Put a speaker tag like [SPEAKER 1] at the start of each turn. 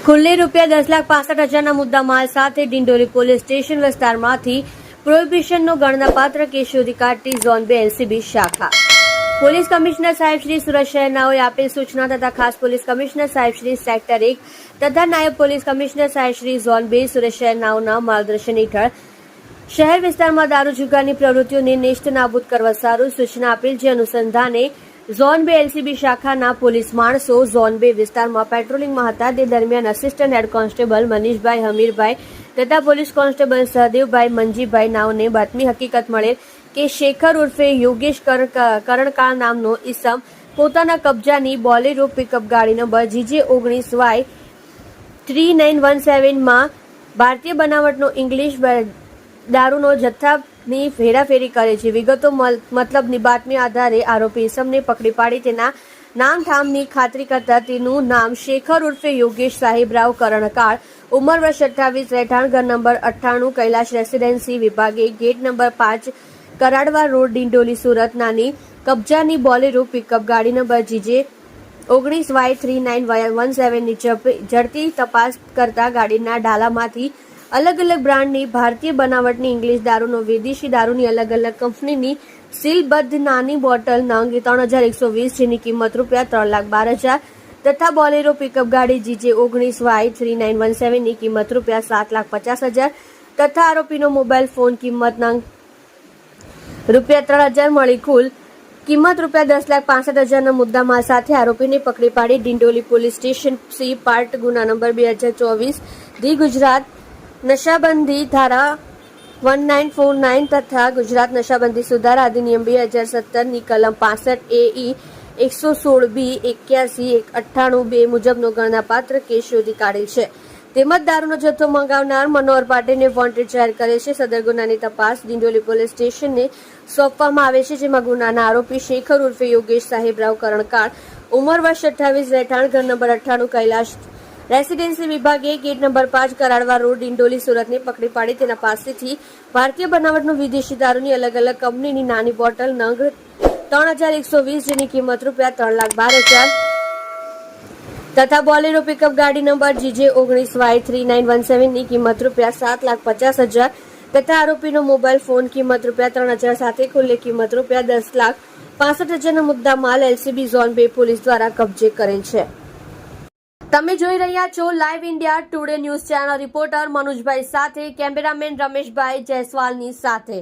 [SPEAKER 1] કુલ્લે ₹10,65,000ના મુદ્દામાલ સાથે Dindoli police station વિસ્તારમાંથી પ્રોહિબિશનનો ગણનાપાત્ર કેસ શોધી કાઢતી ઝોન 2 એલસીબી શાખા. પોલીસ કમિશનર સાહેબ શ્રી સુરત શહેરનાઓએ આપેલ સૂચના તથા ખાસ પોલીસ કમિશનર સાહેબ શ્રી સેક્ટર 1 તથા નાયબ પોલીસ કમિશનર સાહેબ શ્રી ઝોન 2 સુરત શહેરનાઓના માર્ગદર્શન હેઠળ શહેર વિસ્તારમાં દારૂ જુગારની પ્રવૃત્તિઓને નેસ્ત નાબૂદ કરવા સારું સૂચના આપેલ, જે અનુસંધાને ઝોન 2 એલસીબી શાખાના પોલીસ માણસો ઝોન 2 વિસ્તારમાં પેટ્રોલિંગમાં હતા. તે દરમિયાન આસિસ્ટન્ટ હેડ કોન્સ્ટેબલ મનીષભાઈ હમીરભાઈ તથા પોલીસ કોન્સ્ટેબલ સહદેવભાઈ મંજીભાઈ નાઓને બાતમી હકીકત મળેલ કે શેખર ઉર્ફે યોગેશ કરણકાળ નામનો ઈસમ પોતાના કબજાની બોલેરો પિકઅપ ગાડી નંબર GJ19Y 3917 માં ભારતીય બનાવટનો ઇંગ્લિશ દારૂનો જથ્થાની હેરાફેરી કરે છે. વિગતો મતલબની બાતમી આધારે આરોપી ઈસમને પકડી પાડી તેના નામઠામની ખાતરી કરતા તેનું નામ શેખર ઉર્ફે યોગેશ સાહેબરાવ કરણકાળ, ઉંમર વર્ષ 28, રહેઠાણ ઘર નંબર 98, કૈલાશ રેસિડેન્સી વિભાગે gate number 5, Karadva road, Dindoli, Surat નાની કબજાની બોલેરો પિકઅપ ગાડી નંબર GJ19Y 3917 ની ઝડપી તપાસ કરતા ગાડીના ડાલામાંથી અલગ અલગ બ્રાન્ડની ભારતીય બનાવટની ઇંગ્લિશ દારૂનો વિદેશી દારૂની અલગ અલગ કંપનીની સીલબદ્ધ નાની બોટલ નંગ 3120, જેની કિંમત ₹3,12,000 તથા બોલેરો પિકઅપ ગાડી GJ19Y 3917 ની કિંમત ₹7,50,000 તથા આરોપીનો મોબાઈલ ફોન કિંમત નંગ ₹3,000 મળી કુલ કિંમત ₹10,65,000ના મુદ્દામાલ સાથે આરોપીને પકડી પાડી Dindoli police station C part ગુના નંબર 2024 ધી ગુજરાત નશાબંધી ધારા 1949 તથા ગુજરાત નશાબંધી સુધારા અધિનિયમ 2017 ની કલમ 65 AE 116B 81-98 મુજબનો ગણનાપાત્ર કેસ શોધી કાઢેલ છે. તેમજ દારૂનો જથ્થો મંગાવનાર મનોહર પાટીલને વોન્ટેડ જાહેર કરે છે. સદર ગુનાની તપાસ ડિંડોલી પોલીસ સ્ટેશનને સોંપવામાં આવે છે, જેમાં ગુનાના આરોપી શેખર ઉર્ફે યોગેશ સાહેબરાવ કરણકાળ, ઉંમર વર્ષ 28, રહેઠાણ ઘર નંબર 98, કૈલાશ રેસિડેન્સી વિભાગે gate number 5, Karadva road, Dindoli, સુરતને પકડી પાડી તેના પાસેથી ભારતીય બનાવટનો વિદેશી દારૂની અલગ અલગ કંપનીની નાની બોટલ નંગ 3120, જેની કિંમત ₹3,12,000 તથા બોલેરો પિકઅપ ગાડી નંબર GJ19Y 3917 ની કિંમત ₹7,50,000 તથા આરોપીનો મોબાઈલ ફોન કિંમત ₹3,000 સાથે કુલ્લે કિંમત ₹10,65,000ના મુદ્દા માલ એલસીબી ઝોન 2 પોલીસ દ્વારા કબજે કરેલ છે. તમે જોઈ રહ્યા છો live India Today news channel. Reporter Manojbhai સાથે કેમેરામેન રમેશભાઈ જયસ્વાલની સાથે.